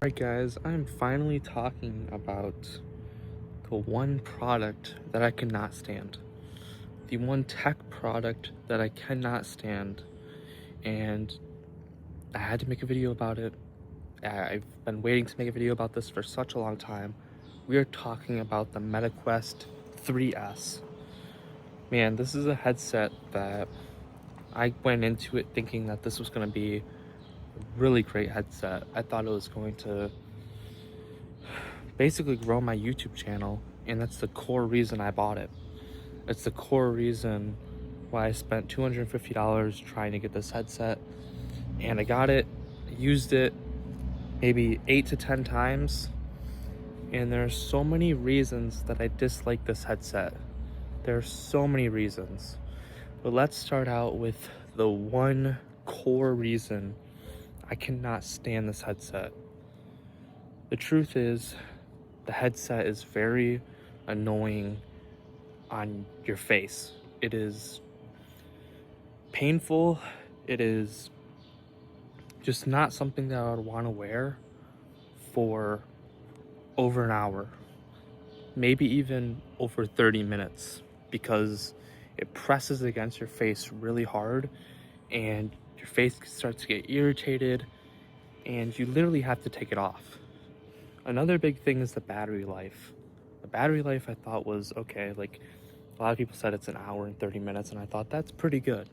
Alright guys, I'm finally talking about the one product that I cannot stand. The one tech product that I cannot stand. And I had to make a video about it. I've been waiting to make a video about this for such a long time. We are talking about the MetaQuest 3S. Man, this is a headset that I went into it thinking that this was going to be a really great headset. I thought it was going to basically grow my YouTube channel, and that's the core reason I bought it. It's the core reason why I spent $250 trying to get this headset, and I got it, used it maybe 8 to 10 times, and there's so many reasons that I dislike this headset. There's so many reasons. But let's start out with the one core reason I cannot stand this headset. The truth is, the headset is very annoying on your face. It is painful. It is just not something that I would want to wear for over an hour, maybe even over 30 minutes, because it presses against your face really hard and your face starts to get irritated and you literally have to take it off. Another big thing is the battery life. The battery life I thought was okay. Like, a lot of people said it's an hour and 30 minutes, and I thought that's pretty good.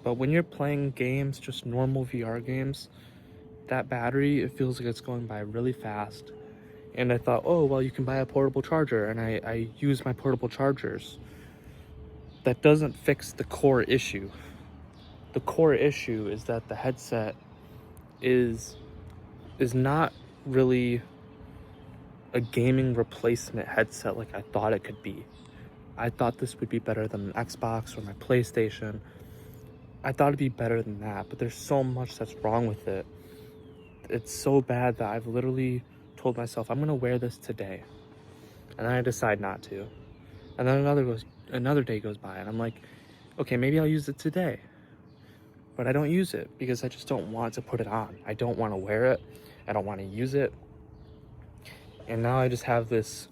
But when you're playing games, just normal VR games, that battery, it feels like it's going by really fast. And I thought, oh, well, you can buy a portable charger, and I use my portable chargers. That doesn't fix the core issue. The core issue is that the headset is not really a gaming replacement headset like I thought it could be. I thought this would be better than an Xbox or my PlayStation. I thought it'd be better than that, but there's so much that's wrong with it. It's so bad that I've literally told myself I'm gonna wear this today, and then I decide not to, and then another day goes by, and I'm like, okay, maybe I'll use it today, but I don't use it because I just don't want to put it on. I don't want to wear it. I don't want to use it. And now I just have this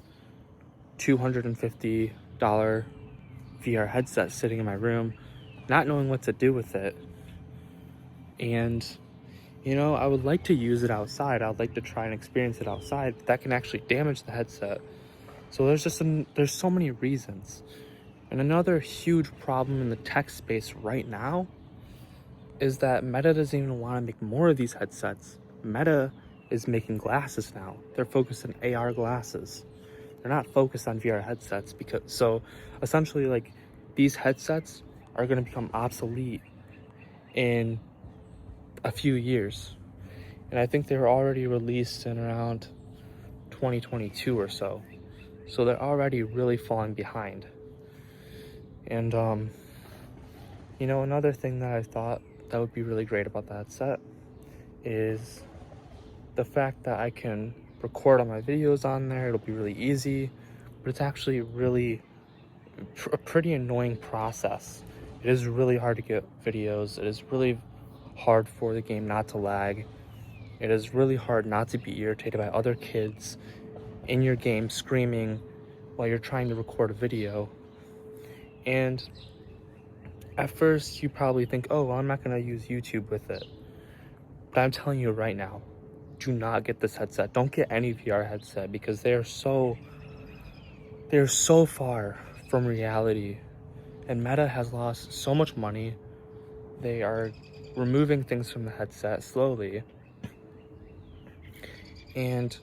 $250 VR headset sitting in my room, not knowing what to do with it. And, I would like to use it outside. I would like to try and experience it outside, but that can actually damage the headset. So there's so many reasons. And another huge problem in the tech space right now is that Meta doesn't even want to make more of these headsets. Meta is making glasses now. They're focused on AR glasses. They're not focused on VR headsets, so essentially, like, these headsets are going to become obsolete in a few years. And I think they were already released in around 2022 or so. So they're already really falling behind. And another thing that I thought that would be really great about the headset is the fact that I can record all my videos on there. It'll be really easy, but it's actually really a pretty annoying process. It is really hard to get videos. It is really hard for the game not to lag. It is really hard not to be irritated by other kids in your game screaming while you're trying to record a video. And at first you probably think, oh, well, I'm not going to use YouTube with it. But I'm telling you right now, do not get this headset. Don't get any VR headset because they're so far from reality. And Meta has lost so much money. They are removing things from the headset slowly. And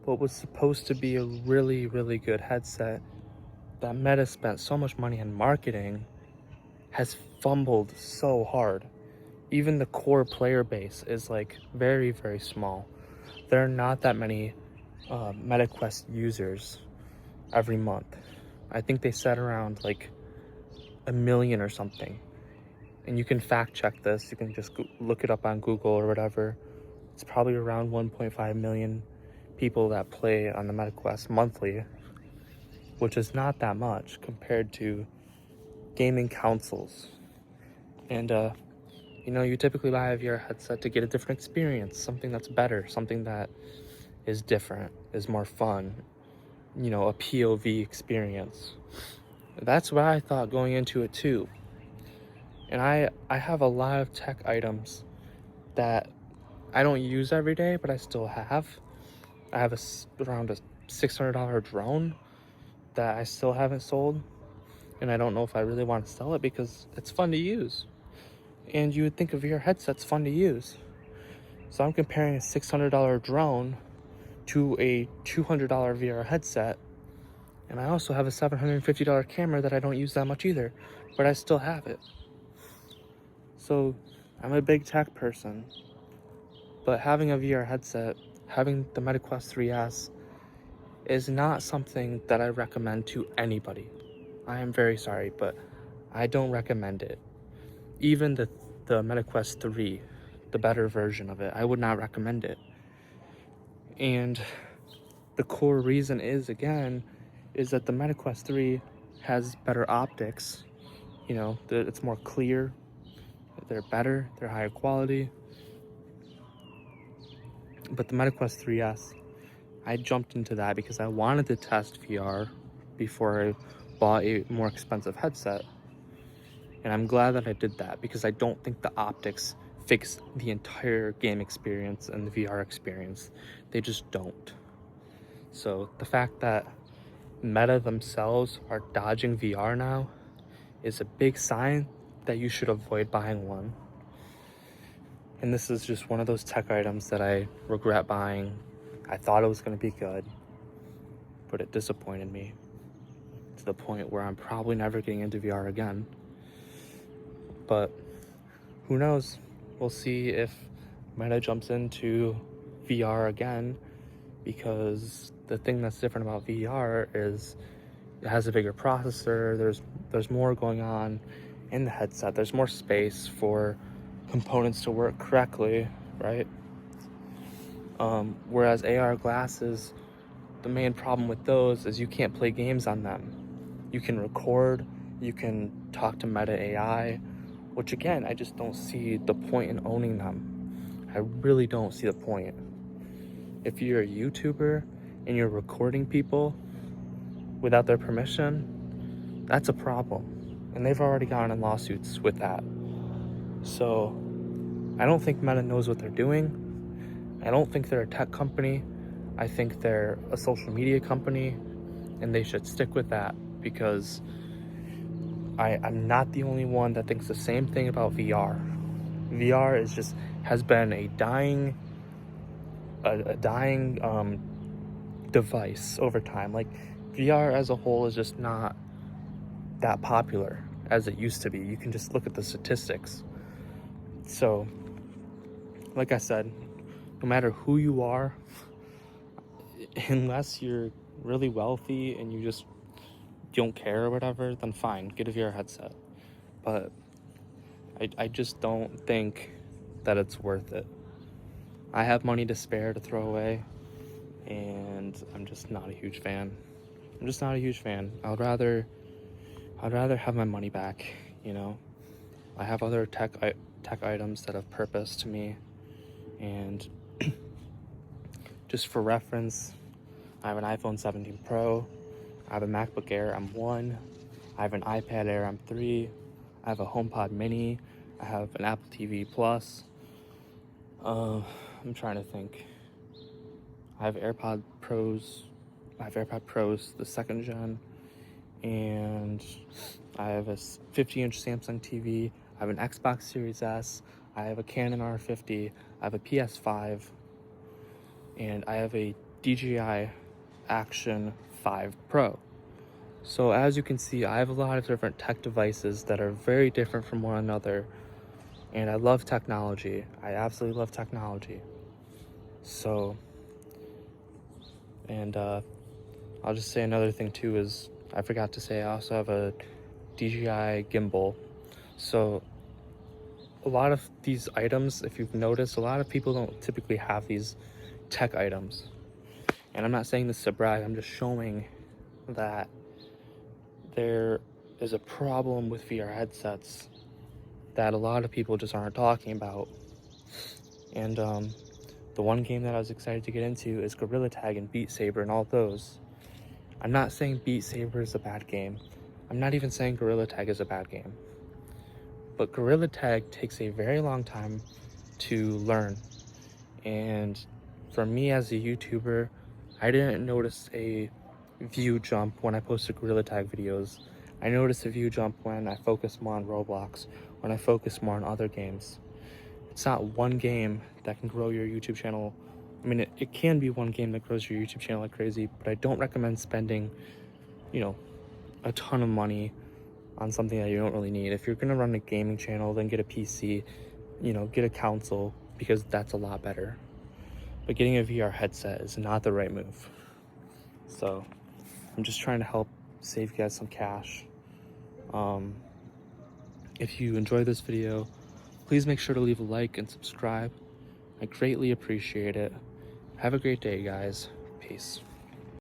what was supposed to be a really, really good headset that Meta spent so much money on marketing has fumbled so hard. Even the core player base is like very, very small. There are not that many MetaQuest users every month. I think they said around like 1 million or something. And you can fact check this. You can just look it up on Google or whatever. It's probably around 1.5 million people that play on the MetaQuest monthly, which is not that much compared to gaming consoles. And You know, you typically buy a VR headset to get a different experience, something that's better, something that is different, is more fun, you know, a POV experience. That's what I thought going into it too. And I have a lot of tech items that I don't use every day, but I still have. I have around a $600 drone that I still haven't sold, and I don't know if I really want to sell it because it's fun to use. And you would think a VR headset's fun to use. So I'm comparing a $600 drone to a $200 VR headset, and I also have a $750 camera that I don't use that much either, but I still have it. So I'm a big tech person, but having a VR headset, having the MetaQuest 3S, is not something that I recommend to anybody. I am very sorry, but I don't recommend it. Even the MetaQuest 3, the better version of it, I would not recommend it. And the core reason is, again, is that the MetaQuest 3 has better optics. You know, it's more clear, they're better, they're higher quality. But the MetaQuest 3S, I jumped into that because I wanted to test VR before I bought a more expensive headset. And I'm glad that I did that because I don't think the optics fix the entire game experience and the VR experience. They just don't. So the fact that Meta themselves are dodging VR now is a big sign that you should avoid buying one. And this is just one of those tech items that I regret buying. I thought it was going to be good, but it disappointed me to the point where I'm probably never getting into VR again. But who knows? We'll see if Meta jumps into VR again, because the thing that's different about VR is it has a bigger processor, there's more going on in the headset, there's more space for components to work correctly, right? Whereas AR glasses, the main problem with those is you can't play games on them. You can record, you can talk to Meta AI, which again, I just don't see the point in owning them. I really don't see the point. If you're a YouTuber and you're recording people without their permission, that's a problem. And they've already gotten in lawsuits with that. So I don't think Meta knows what they're doing. I don't think they're a tech company. I think they're a social media company, and they should stick with that, because I'm not the only one that thinks the same thing about VR. VR has been a dying device over time. Like, VR as a whole is just not that popular as it used to be. You can just look at the statistics. So, like I said, no matter who you are, unless you're really wealthy and you just don't care or whatever, then fine, get a VR headset. But I just don't think that it's worth it. I have money to spare to throw away, and I'm just not a huge fan. I'd rather have my money back, you know? I have other tech items that have purpose to me, and just for reference, I have an iPhone 17 Pro, I have a MacBook Air M1, I have an iPad Air M3, I have a HomePod Mini, I have an Apple TV Plus. I'm trying to think. I have AirPod Pros, the second gen, and I have a 50-inch Samsung TV, I have an Xbox Series S, I have a Canon R50, I have a PS5, and I have a DJI Action 5 Pro. So as you can see, I have a lot of different tech devices that are very different from one another, and I love technology. I absolutely love technology. So, and I'll just say another thing too is, I forgot to say, I also have a DJI gimbal. So a lot of these items, if you've noticed, a lot of people don't typically have these tech items. And I'm not saying this to brag, I'm just showing that there is a problem with VR headsets that a lot of people just aren't talking about. And the one game that I was excited to get into is Gorilla Tag and Beat Saber and all those. I'm not saying Beat Saber is a bad game. I'm not even saying Gorilla Tag is a bad game. But Gorilla Tag takes a very long time to learn. And for me as a YouTuber, I didn't notice a view jump when I posted Gorilla Tag videos. I noticed a view jump when I focused more on Roblox, when I focused more on other games. It's not one game that can grow your YouTube channel. I mean, it can be one game that grows your YouTube channel like crazy, but I don't recommend spending, a ton of money on something that you don't really need. If you're gonna run a gaming channel, then get a PC, get a console, because that's a lot better. But getting a VR headset is not the right move. So I'm just trying to help save you guys some cash. If you enjoyed this video, please make sure to leave a like and subscribe. I greatly appreciate it. Have a great day, guys. Peace.